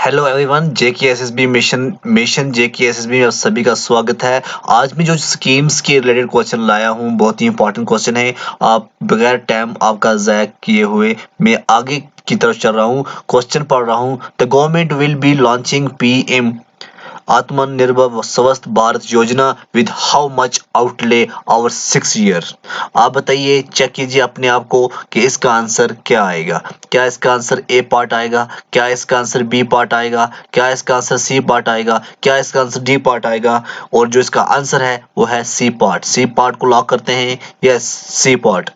Hello everyone, JKSSB mission JKSSB में आप सभी का स्वागत है। आज मैं जो स्कीम्स के रिलेटेड क्वेश्चन लाया हूँ बहुत ही इंपॉर्टेंट क्वेश्चन है। आप बगैर टाइम आपका ज़ाया किए हुए मैं आगे की तरफ चल रहा हूँ, क्वेश्चन पढ़ रहा हूँ। The government will be launching PM आत्मनिर्भर स्वस्थ भारत योजना with how much outlay over 6 year. आप बताइए, चेक कीजिए अपने आप को कि इसका आंसर क्या आएगा। क्या इसका आंसर ए पार्ट आएगा, क्या इसका आंसर बी पार्ट आएगा, क्या इसका आंसर सी पार्ट आएगा, क्या इसका आंसर डी पार्ट आएगा। और जो इसका आंसर है वो है सी पार्ट। सी पार्ट को लॉक करते हैं। Yes, C part.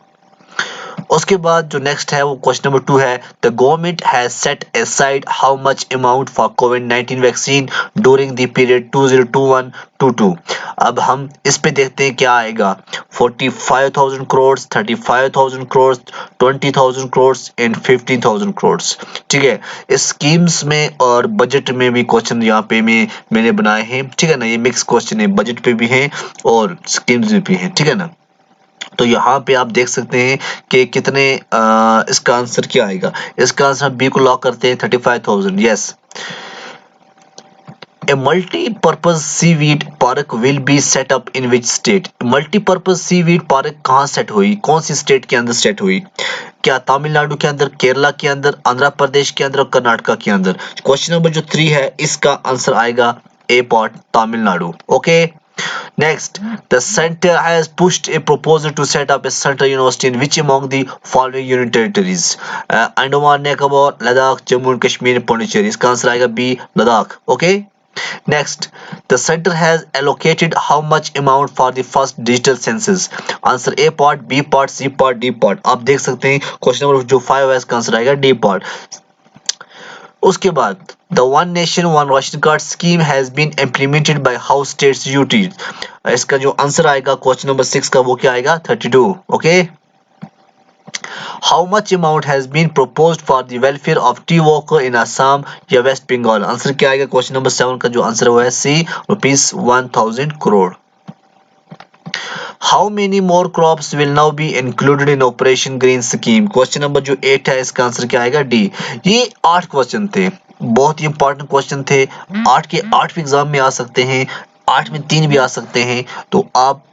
उसके बाद जो नेक्स्ट है वो क्वेश्चन नंबर 2 है। The government has set aside how much amount for covid vaccine during the period 2021-22। अब हम इस पे देखते हैं क्या आएगा। 45,000 करोड़, 35,000 करोड़, 20,000 करोड़ एंड 15,000 करोड़। ठीक है, इस स्कीम्स में और बजट में भी क्वेश्चन यहाँ पे मैंने बनाए हैं। ठीक है ना, ये मिक्स क्वेश्चन है, बजट पे भी हैं और स्कीम्स में भी हैं। ठीक है ना, तो यहाँ पे आप देख सकते हैं कि कितने इसका आंसर क्या आएगा। इसका आंसर बी को लॉक करते हैं, 35,000। Yes. A multi-purpose seaweed park will be set up in which state? Multi-purpose seaweed park कहाँ सेट हुई, कौन सी स्टेट के अंदर सेट हुई? क्या तमिलनाडु के अंदर, केरला के अंदर, आंध्र प्रदेश के अंदर और कर्नाटका के अंदर? क्वेश्चन नंबर जो 3 है इसका आंसर आएगा A part, Tamil Nadu. Okay. Next, the center has pushed a proposal to set up a central university in which among the following union territories? Andaman Nicobar, Ladakh, Jammu and Kashmir, Pondicherry. इसका answer आएगा B, Ladakh. Okay. Next, the center has allocated how much amount for the first digital census? Answer A part, B part, C part, D part. आप देख सकते हैं question number जो 5 है इसका answer आएगा डी पार्ट। उसके बाद the one nation one ration card scheme has been implemented by how states UTs? इसका जो आंसर आएगा क्वेश्चन नंबर 6 का वो क्या आएगा, 32। Okay. How much amount has been proposed for the welfare of tea worker in Assam या West Bengal? Answer क्या आएगा क्वेश्चन नंबर 7 का जो आंसर है वो है सी, ₹1,000 crore. How many more crops will now be included in Operation Green Scheme? Question number जो 8 है इसका आंसर क्या आएगा, डी। ये 8 क्वेश्चन थे, बहुत ही इंपॉर्टेंट क्वेश्चन थे। 8 के 8 भी एग्जाम में आ सकते हैं, 8 में 3 भी आ सकते हैं। तो आप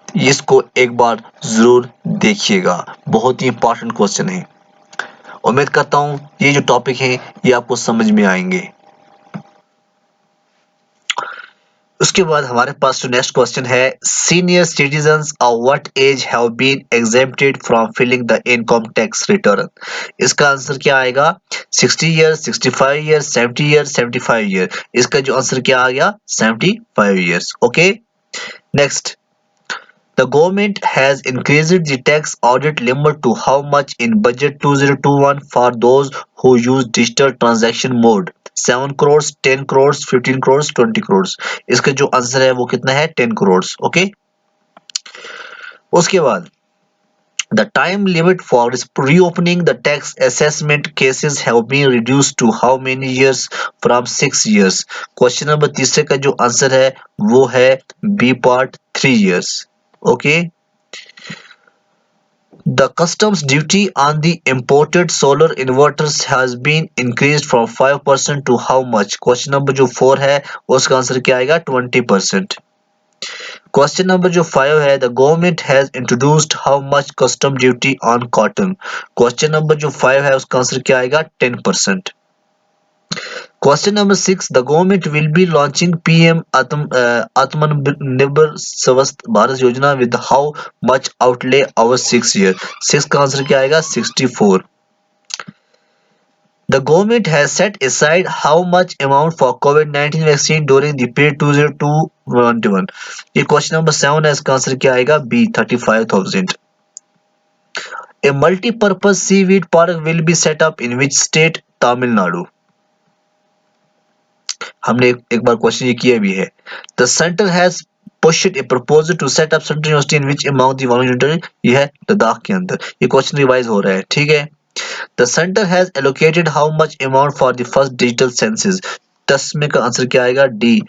इसको एक बार जरूर देखिएगा, बहुत ही इंपॉर्टेंट क्वेश्चन है। उम्मीद करता हूँ ये जो टॉपिक है ये आपको समझ में आएंगे। उसके बाद हमारे पास जो नेक्स्ट क्वेश्चन है, senior citizens of what age have been exempted from filling the income tax return? इसका आंसर क्या आएगा, 60 ईयर, 65 ईयर, 70 ईयर, 75 ईयर। इसका जो आंसर क्या आ गया, 75 years. Okay. Next, the government has increased the tax audit limit to how much in budget 2021 for those who use digital transaction mode? 7 crores, 10 crores, 15 crores, 20 crores। इसका जो answer है वो कितना है, 10 crores। ओके। उसके बाद the time limit for reopening the tax assessment cases have been reduced to how many years from 6 years? Question number तीसरे का जो आंसर है वो है B part, 3 years। Okay. The customs duty on the imported solar inverters has been increased from 5% to how much? Question number जो 4 है उसका answer क्या आएगा, 20%। क्वेश्चन नंबर जो 5 है, the government has introduced how much custom duty on cotton? Question number जो 5 है उसका आंसर क्या आएगा, 10%। Question number 6. The government will be launching PM Atmanirbhar Swasth Bharat Yojana with how much outlay over 6 years? 6 का answer क्या आएगा, 64। The government has set aside how much amount for COVID-19 vaccine during the period 2021? ये question number 7 है, इसका answer क्या आएगा, B, 35,000। A multi-purpose seaweed park will be set up in which state? Tamil Nadu. हमने एक बार क्वेश्चन ये किया भी है। The centre has pushed a proposal to set up central university in which among the following university? ये है लद्दाख के अंदर। ये क्वेश्चन रिवाइज हो रहा है, ठीक है। The centre has allocated how much amount for the first digital census? 10 में का आंसर क्या आएगा, D,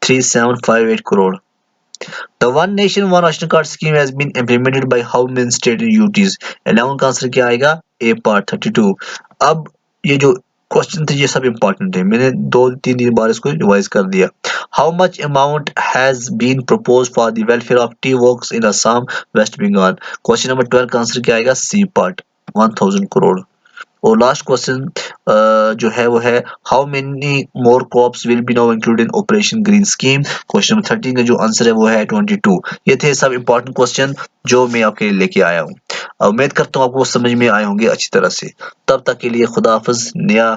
3758 crore. The one nation one ration card scheme has been implemented by how many state and UTs? 11 का आंसर क्या आएगा, A part, 32। अब ये जो क्वेश्चन थे ये सब इंपॉर्टेंट है, मैंने 2-3 बार इसको रिवाइज कर दिया। How much amount has been propose for the welfare of tea works in Assam West Bengal. Question number 12 का आंसर क्या आएगा? C part, 1000 crore. और लास्ट क्वेश्चन जो है वो है how many more crops will be now included in operation green scheme. Question number 13 का जो आंसर है वो है 22। ये थे सब इंपॉर्टेंट क्वेश्चन जो मैं आपके लिए लेके आया हूँ। उम्मीद करता हूँ आपको समझ में आए होंगे अच्छी तरह से। तब तक के लिए खुदा हाफिज। नया